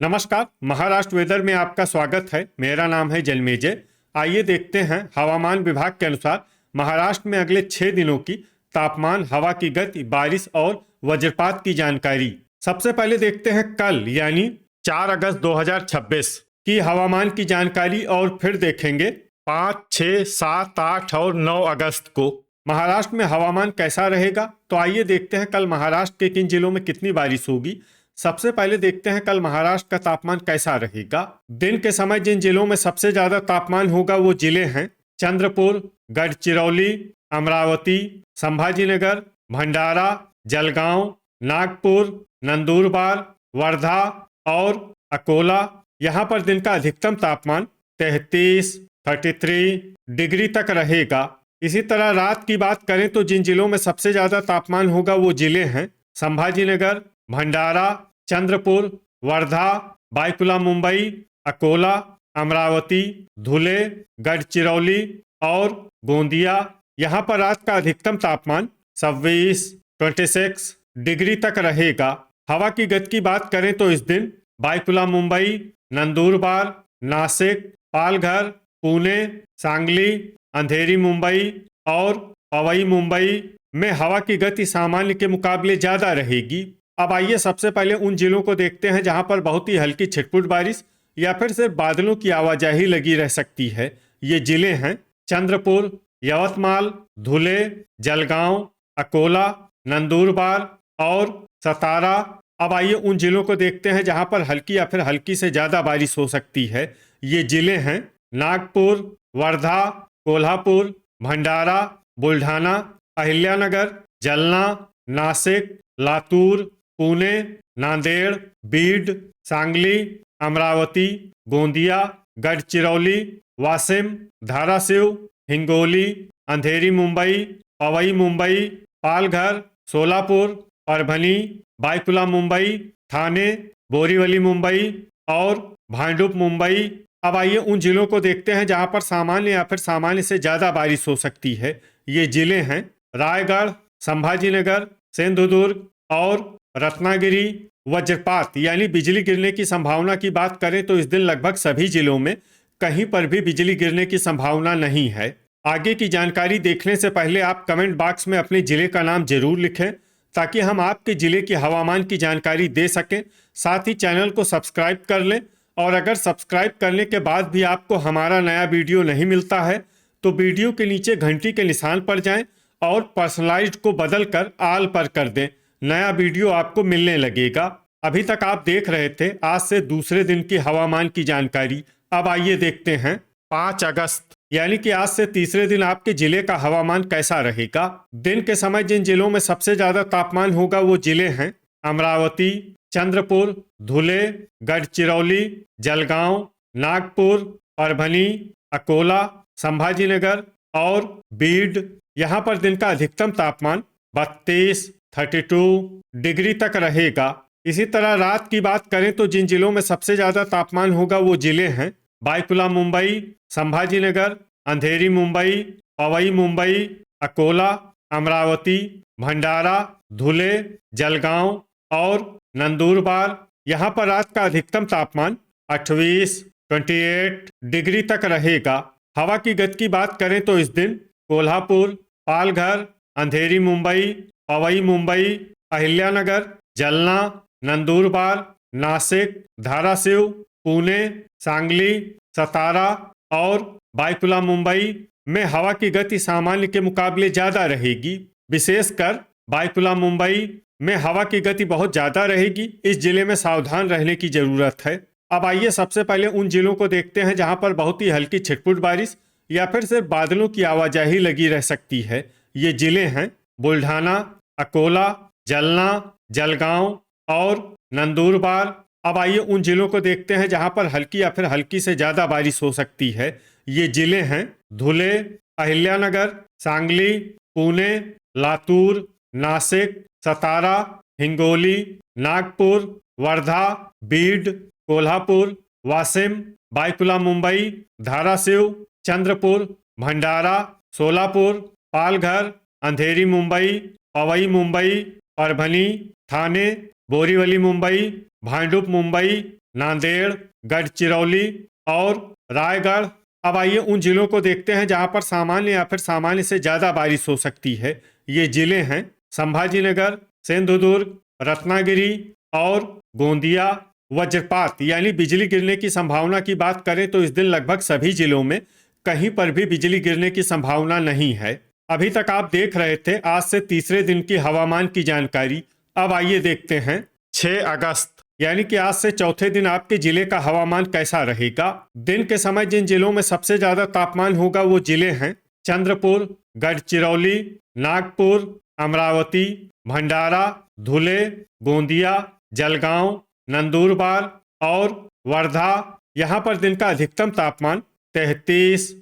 नमस्कार। महाराष्ट्र वेदर में आपका स्वागत है। मेरा नाम है जलमेजय। आइए देखते हैं हवामान विभाग के अनुसार महाराष्ट्र में अगले 6 दिनों की तापमान, हवा की गति, बारिश और वज्रपात की जानकारी। सबसे पहले देखते हैं कल यानी 4 अगस्त 2026 की हवामान की जानकारी और फिर देखेंगे 5, 6, 7, 8 और 9 अगस्त को महाराष्ट्र में हवामान कैसा रहेगा। तो आइए देखते हैं कल महाराष्ट्र के किन जिलों में कितनी बारिश होगी। सबसे पहले देखते हैं कल महाराष्ट्र का तापमान कैसा रहेगा। दिन के समय जिन जिलों में सबसे ज्यादा तापमान होगा वो जिले हैं चंद्रपुर, गढ़चिरौली, अमरावती, संभाजीनगर, भंडारा, जलगांव, नागपुर, नंदुरबार, वर्धा और अकोला। यहाँ पर दिन का अधिकतम तापमान 33 डिग्री तक रहेगा। इसी तरह रात की बात करें तो जिन जिलों में सबसे ज्यादा तापमान होगा वो जिले हैं संभाजीनगर, भंडारा, चंद्रपुर, वर्धा, बायकुला मुंबई, अकोला, अमरावती, धुले, गढ़चिरौली और गोंदिया। यहाँ पर रात का अधिकतम तापमान 26 डिग्री तक रहेगा। हवा की गति की बात करें तो इस दिन बायकुला मुंबई, नंदुरबार, नासिक, पालघर, पुणे, सांगली, अंधेरी मुंबई और पवई मुंबई में हवा की गति सामान्य के मुकाबले ज्यादा रहेगी। अब आइए सबसे पहले उन जिलों को देखते हैं जहां पर बहुत ही हल्की छिटपुट बारिश या फिर सिर्फ बादलों की आवाजाही लगी रह सकती है। ये जिले हैं चंद्रपुर, यवतमाल, धुले, जलगांव, अकोला, नंदुरबार और सतारा। अब आइए उन जिलों को देखते हैं जहां पर हल्की या फिर हल्की से ज्यादा बारिश हो सकती है। ये जिले हैं नागपुर, वर्धा, कोल्हापुर, भंडारा, बुल्ढाना, अहिल्यानगर, जलना, नासिक, लातूर, पुणे, नांदेड़, बीड, सांगली, अमरावती, गोंदिया, गढ़चिरौली, वाशिम, धाराशिव, हिंगोली, अंधेरी मुंबई, पवई मुंबई, पालघर, सोलापुर, परभनी, बायकुला मुंबई, थाने, बोरीवली मुंबई और भांडुप मुंबई। अब आइए उन जिलों को देखते हैं जहां पर सामान्य या फिर सामान्य से ज्यादा बारिश हो सकती है। ये जिले हैं रायगढ़, संभाजीनगर, सिंधुदुर्ग और रत्नागिरी। वज्रपात यानी बिजली गिरने की संभावना की बात करें तो इस दिन लगभग सभी जिलों में कहीं पर भी बिजली गिरने की संभावना नहीं है। आगे की जानकारी देखने से पहले आप कमेंट बॉक्स में अपने जिले का नाम जरूर लिखें ताकि हम आपके जिले की हवामान की जानकारी दे सकें। साथ ही चैनल को सब्सक्राइब कर लें और अगर सब्सक्राइब करने के बाद भी आपको हमारा नया वीडियो नहीं मिलता है तो वीडियो के नीचे घंटी के निशान पर जाएं और पर्सनलाइज्ड को बदल कर आल पर कर दें। नया वीडियो आपको मिलने लगेगा। अभी तक आप देख रहे थे आज से दूसरे दिन की हवामान की जानकारी। अब आइए देखते हैं 5 अगस्त यानी कि आज से तीसरे दिन आपके जिले का हवामान कैसा रहेगा। दिन के समय जिन जिलों में सबसे ज्यादा तापमान होगा वो जिले हैं अमरावती, चंद्रपुर, धुले, गढ़चिरौली, जलगांव, नागपुर, परभनी, अकोला, संभाजीनगर और बीड। यहाँ पर दिन का अधिकतम तापमान 32 डिग्री तक रहेगा। इसी तरह रात की बात करें तो जिन जिलों में सबसे ज्यादा तापमान होगा वो जिले हैं बायकुला मुंबई, संभाजीनगर, अंधेरी मुंबई, पवई मुंबई, अकोला, अमरावती, भंडारा, धुले, जलगांव और नंदुरबार। यहाँ पर रात का अधिकतम तापमान 28 डिग्री तक रहेगा। हवा की गति की बात करें तो इस दिन कोल्हापुर, पालघर, अंधेरी मुंबई, पवई मुंबई, अहिल्यानगर, जलना, नंदुरबार, नासिक, धाराशिव, पुणे, सांगली, सतारा और बायकुला मुंबई में हवा की गति सामान्य के मुकाबले ज्यादा रहेगी। विशेषकर बायकुला मुंबई में हवा की गति बहुत ज्यादा रहेगी। इस जिले में सावधान रहने की जरूरत है। अब आइए सबसे पहले उन जिलों को देखते हैं जहां पर बहुत ही हल्की छिटपुट बारिश या फिर सिर्फ बादलों की आवाजाही लगी रह सकती है। ये जिले हैं बुल्ढाना, अकोला, जलना, जलगांव और नंदुरबार। अब आइए उन जिलों को देखते हैं जहां पर हल्की या फिर हल्की से ज्यादा बारिश हो सकती है। ये जिले हैं धुले, अहिल्यानगर, सांगली, पुणे, लातूर, नासिक, सतारा, हिंगोली, नागपुर, वर्धा, बीड, कोल्हापुर, वाशिम, बायकुला मुंबई, धाराशिव, चंद्रपुर, भंडारा, सोलापुर, पालघर, अंधेरी मुंबई, पवई मुंबई, परभनी, ठाणे, बोरीवली मुंबई, भांडुप मुंबई, नांदेड़, गढ़चिरौली और रायगढ़। अब आइए उन जिलों को देखते हैं जहां पर सामान्य या फिर सामान्य से ज्यादा बारिश हो सकती है। ये जिले हैं संभाजीनगर, सिंधुदुर्ग, रत्नागिरी और गोंदिया। वज्रपात यानी बिजली गिरने की संभावना की बात करें तो इस दिन लगभग सभी जिलों में कहीं पर भी बिजली गिरने की संभावना नहीं है। अभी तक आप देख रहे थे आज से तीसरे दिन की हवामान की जानकारी। अब आइए देखते हैं 6 अगस्त यानी कि आज से चौथे दिन आपके जिले का हवामान कैसा रहेगा। दिन के समय जिन जिलों में सबसे ज्यादा तापमान होगा वो जिले हैं चंद्रपुर, गढ़चिरौली, नागपुर, अमरावती, भंडारा, धुले, गोंदिया, जलगांव, नंदुरबार और वर्धा। यहाँ पर दिन का अधिकतम तापमान 33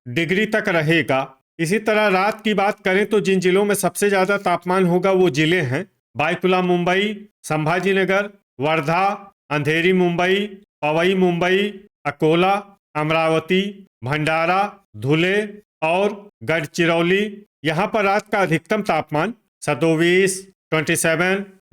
डिग्री तक रहेगा। इसी तरह रात की बात करें तो जिन जिलों में सबसे ज्यादा तापमान होगा वो जिले हैं बायकुला मुंबई, संभाजीनगर, वर्धा, अंधेरी मुंबई, पवई मुंबई, अकोला, अमरावती, भंडारा, धुले और गढ़चिरौली। यहाँ पर रात का अधिकतम तापमान 27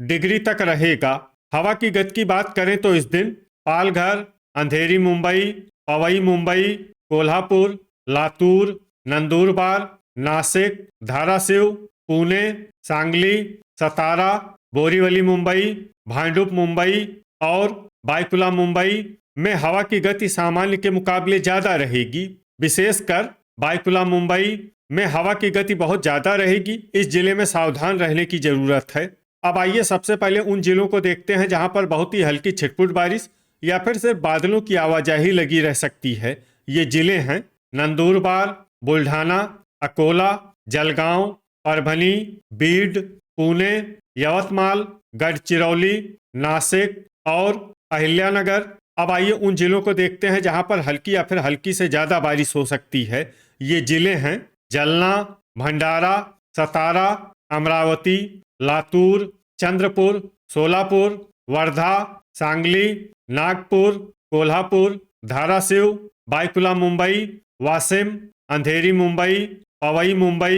डिग्री तक रहेगा। हवा की गति की बात करें तो इस दिन पालघर, अंधेरी मुंबई, पवई मुंबई, कोल्हापुर, लातूर, नंदुरबार, नासिक, धाराशिव, पुणे, सांगली, सतारा, बोरीवली मुंबई, भांडुप मुंबई और बायकुला मुंबई में हवा की गति सामान्य के मुकाबले ज्यादा रहेगी। विशेषकर बायकुला मुंबई में हवा की गति बहुत ज्यादा रहेगी। इस जिले में सावधान रहने की जरूरत है। अब आइए सबसे पहले उन जिलों को देखते हैं जहां पर बहुत ही हल्की छिटपुट बारिश या फिर सिर्फ बादलों की आवाजाही लगी रह सकती है। ये जिले हैं नंदुरबार, बुल्ढाना, अकोला, जलगांव, परभनी, बीड, पुणे, यवतमाल, गढ़चिरौली, नासिक और अहिल्यानगर। अब आइए उन जिलों को देखते हैं जहां पर हल्की या फिर हल्की से ज्यादा बारिश हो सकती है। ये जिले हैं जलना, भंडारा, सतारा, अमरावती, लातूर, चंद्रपुर, सोलापुर, वर्धा, सांगली, नागपुर, कोल्हापुर, धाराशिव, बायकुला मुंबई, वाशिम, अंधेरी मुंबई, पवई मुंबई,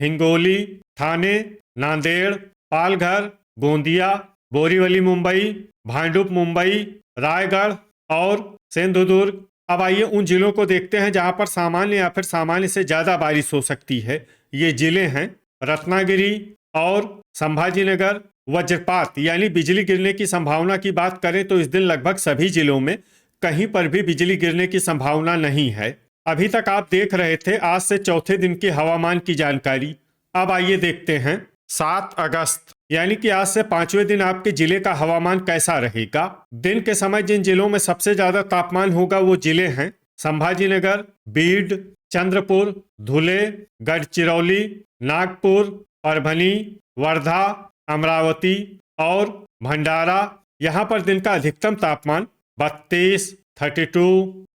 हिंगोली, ठाणे, नांदेड़, पालघर, गोंदिया, बोरीवली मुंबई, भांडुप मुंबई, रायगढ़ और सिंधुदुर्ग। अब आइए उन जिलों को देखते हैं जहां पर सामान्य या फिर सामान्य से ज्यादा बारिश हो सकती है। ये जिले हैं रत्नागिरी और संभाजीनगर। वज्रपात यानी बिजली गिरने की संभावना की बात करें तो इस दिन लगभग सभी जिलों में कहीं पर भी बिजली गिरने की संभावना नहीं है। अभी तक आप देख रहे थे आज से चौथे दिन के हवामान की जानकारी। अब आइए देखते हैं 7 अगस्त यानी कि आज से पांचवें दिन आपके जिले का हवामान कैसा रहेगा। दिन के समय जिन जिलों में सबसे ज्यादा तापमान होगा वो जिले हैं संभाजीनगर, बीड, चंद्रपुर, धुले, गढ़चिरौली, नागपुर, परभनी, वर्धा, अमरावती और भंडारा। यहाँ पर दिन का अधिकतम तापमान 32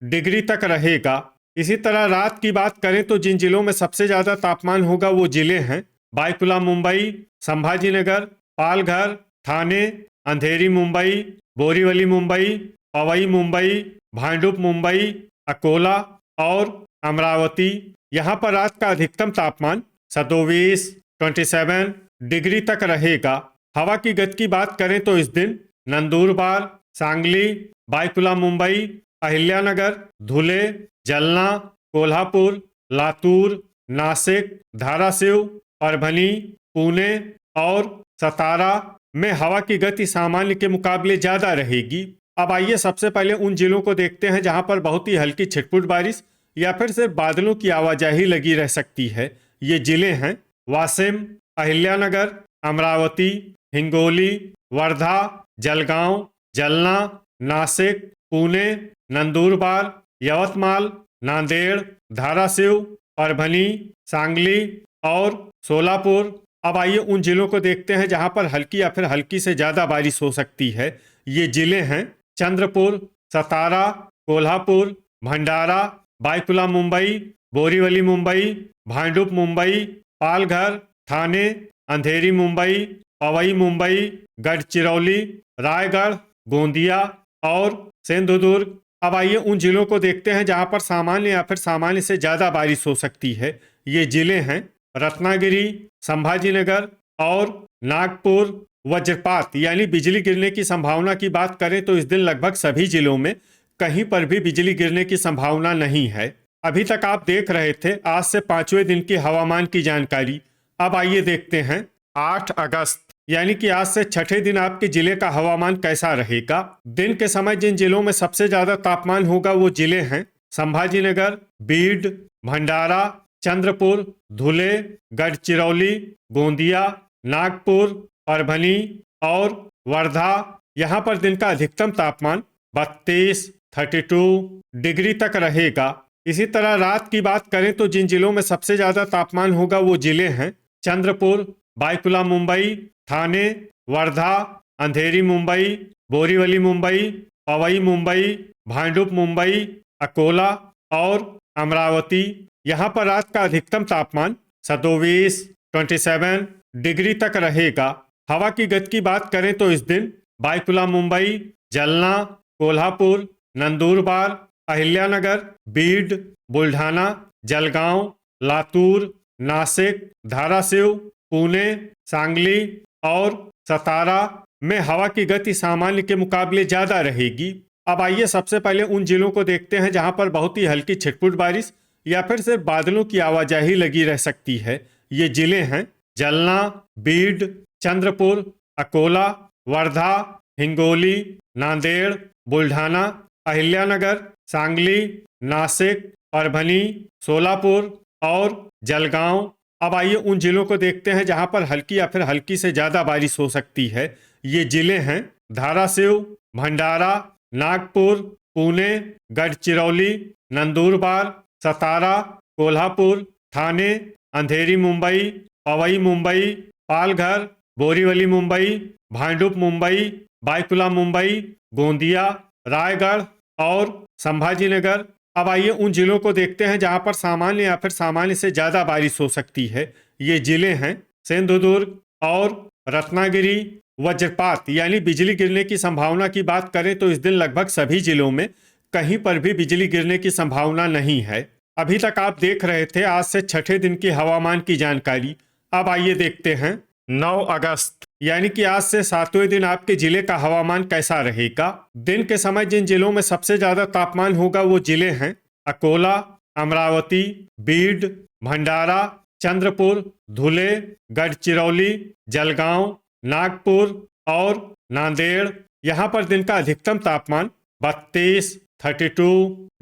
डिग्री तक रहेगा। इसी तरह रात की बात करें तो जिन जिलों में सबसे ज्यादा तापमान होगा वो जिले हैं बायकुला मुंबई, संभाजीनगर, पालघर, ठाणे, अंधेरी मुंबई, बोरीवली मुंबई, पवई मुंबई, भांडुप मुंबई, अकोला और अमरावती। यहाँ पर रात का अधिकतम तापमान 27 डिग्री तक रहेगा। हवा की गति की बात करें तो इस दिन नंदुरबार, सांगली, बायकुला मुंबई, अहिल्यानगर, धुले, जलना, कोल्हापुर, लातूर, नासिक, धाराशिव, परभनी, पुणे और सतारा में हवा की गति सामान्य के मुकाबले ज्यादा रहेगी। अब आइए सबसे पहले उन जिलों को देखते हैं जहां पर बहुत ही हल्की छिटपुट बारिश या फिर सिर्फ बादलों की आवाजाही लगी रह सकती है। ये जिले हैं वाशिम, अहिल्यानगर, अमरावती, हिंगोली, वर्धा, जलगांव, जलना, नासिक, पुणे, नंदुरबार, यवतमाल, नांदेड़, धाराशिव, परभनी, सांगली और सोलापुर। अब आइए उन जिलों को देखते हैं जहां पर हल्की या फिर हल्की से ज्यादा बारिश हो सकती है। ये जिले हैं चंद्रपुर, सतारा, कोल्हापुर, भंडारा, बायकुला मुंबई, बोरीवली मुंबई, भांडुप मुंबई, पालघर, ठाणे, अंधेरी मुंबई, पवई मुंबई, गढ़चिरौली, रायगढ़, गोंदिया और सिंधुदुर्ग। अब आइए उन जिलों को देखते हैं जहां पर सामान्य या फिर सामान्य से ज्यादा बारिश हो सकती है। ये जिले हैं रत्नागिरी, संभाजीनगर और नागपुर वज्रपात यानी बिजली गिरने की संभावना की बात करें तो इस दिन लगभग सभी जिलों में कहीं पर भी बिजली गिरने की संभावना नहीं है। अभी तक आप देख रहे थे आज से 5वें दिन की हवामान की जानकारी। अब आइए देखते हैं 8 अगस्त यानी कि आज से छठे दिन आपके जिले का हवामान कैसा रहेगा। दिन के समय जिन जिलों में सबसे ज्यादा तापमान होगा वो जिले हैं संभाजीनगर, बीड, भंडारा, चंद्रपुर, धुले, गढ़चिरौली, गोंदिया, नागपुर, परभनी और वर्धा। यहाँ पर दिन का अधिकतम तापमान 32 डिग्री तक रहेगा। इसी तरह रात की बात करें तो जिन जिलों में सबसे ज्यादा तापमान होगा वो जिले हैं चंद्रपुर, बायकुला मुंबई, ठाणे, वर्धा, अंधेरी मुंबई, बोरीवली मुंबई, पवई मुंबई, भांडुप मुंबई, अकोला और अमरावती। यहाँ पर रात का अधिकतम तापमान 27 डिग्री तक रहेगा। हवा की गति की बात करें तो इस दिन बायकुला मुंबई, जलना, कोल्हापुर, नंदुरबार, अहिल्यानगर, बीड, बुल्ढाना, जलगांव, लातूर, नासिक, धाराशिव, पुणे, सांगली और सतारा में हवा की गति सामान्य के मुकाबले ज्यादा रहेगी। अब आइए सबसे पहले उन जिलों को देखते हैं जहां पर बहुत ही हल्की छिटपुट बारिश या फिर सिर्फ बादलों की आवाजाही लगी रह सकती है। ये जिले हैं जलना, बीड, चंद्रपुर, अकोला, वर्धा, हिंगोली, नांदेड़, बुल्ढाना, अहिल्यानगर, सांगली, नासिक, परभनी, सोलापुर और जलगांव। अब आइए उन जिलों को देखते हैं जहां पर हल्की या फिर हल्की से ज्यादा बारिश हो सकती है। ये जिले हैं धाराशिव, भंडारा, नागपुर, पुणे, गढ़चिरौली, नंदुरबार, सतारा, कोल्हापुर, ठाणे, अंधेरी मुंबई, पवई मुंबई, पालघर, बोरीवली मुंबई, भांडुप मुंबई, बायकुला मुंबई, गोंदिया, रायगढ़ और संभाजीनगर। अब आइए उन जिलों को देखते हैं जहां पर सामान्य या फिर सामान्य से ज्यादा बारिश हो सकती है। ये जिले हैं सिंधुदुर्ग और रत्नागिरी। वज्रपात यानी बिजली गिरने की संभावना की बात करें तो इस दिन लगभग सभी जिलों में कहीं पर भी बिजली गिरने की संभावना नहीं है। अभी तक आप देख रहे थे आज से छठे दिन की हवामान की जानकारी। अब आइए देखते हैं 9 अगस्त यानी कि आज से 7वें दिन आपके जिले का हवामान कैसा रहेगा। दिन के समय जिन जिलों में सबसे ज्यादा तापमान होगा वो जिले हैं अकोला, अमरावती, बीड, भंडारा, चंद्रपुर, धुले, गढ़चिरौली, जलगांव, नागपुर और नांदेड़। यहाँ पर दिन का अधिकतम तापमान 32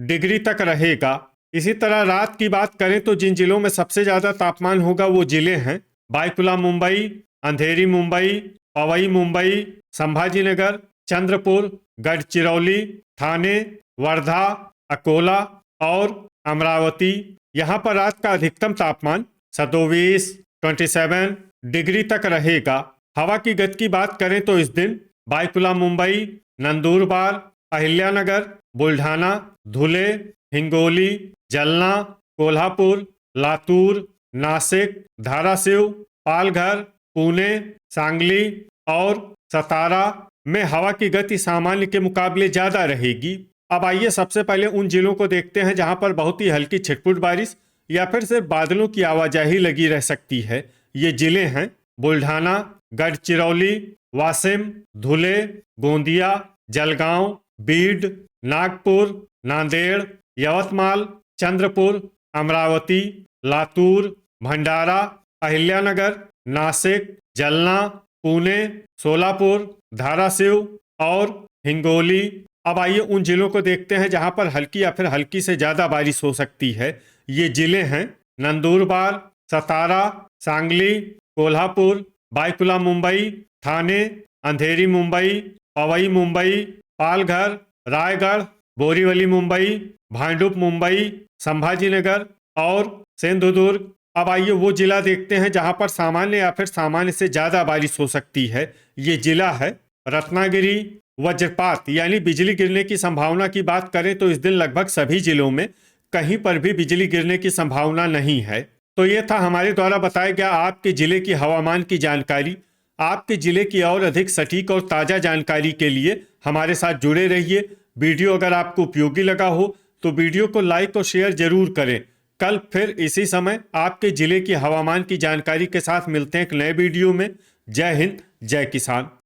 डिग्री तक रहेगा। इसी तरह रात की बात करें तो जिन जिलों में सबसे ज्यादा तापमान होगा वो जिले हैं बायकुला मुंबई, अंधेरी मुंबई, पवई मुंबई, संभाजीनगर, चंद्रपुर, गढ़चिरौली, ठाणे, वर्धा, अकोला और अमरावती। यहाँ पर रात का अधिकतम तापमान 27 डिग्री तक रहेगा। हवा की गति की बात करें तो इस दिन बायकुला मुंबई, नंदुरबार, अहिल्यानगर, बुल्ढाना, धुले, हिंगोली, जलना, कोल्हापुर, लातूर, नासिक, धाराशिव, पालघर, पुणे, सांगली और सतारा में हवा की गति सामान्य के मुकाबले ज्यादा रहेगी। अब आइए सबसे पहले उन जिलों को देखते हैं जहां पर बहुत ही हल्की छिटपुट बारिश या फिर सिर्फ बादलों की आवाजाही लगी रह सकती है। ये जिले हैं बुल्ढाना, गढ़चिरौली, वाशिम, धुले, गोंदिया, जलगांव, बीड, नागपुर, नांदेड़, यवतमाल, चंद्रपुर, अमरावती, लातूर, भंडारा, अहिल्यानगर, नासिक, जलना, पुणे, सोलापुर, धाराशिव और हिंगोली। अब आइए उन जिलों को देखते हैं जहां पर हल्की या फिर हल्की से ज्यादा बारिश हो सकती है। ये जिले हैं नंदुरबार, सतारा, सांगली, कोल्हापुर, बायकुला मुंबई, ठाणे, अंधेरी मुंबई, पवई मुंबई, पालघर, रायगढ़, बोरीवली मुंबई, भांडुप मुंबई, संभाजीनगर और सिंधुदुर्ग। अब आइए वो जिला देखते हैं जहां पर सामान्य या फिर सामान्य से ज्यादा बारिश हो सकती है। ये जिला है रत्नागिरी। वज्रपात यानी बिजली गिरने की संभावना की बात करें तो इस दिन लगभग सभी जिलों में कहीं पर भी बिजली गिरने की संभावना नहीं है। तो ये था हमारे द्वारा बताया गया आपके जिले की हवामान की जानकारी। आपके जिले की और अधिक सटीक और ताज़ा जानकारी के लिए हमारे साथ जुड़े रहिए। वीडियो अगर आपको उपयोगी लगा हो तो वीडियो को लाइक और शेयर जरूर करें। कल फिर इसी समय आपके जिले की हवामान की जानकारी के साथ मिलते हैं एक नए वीडियो में। जय हिंद, जय किसान।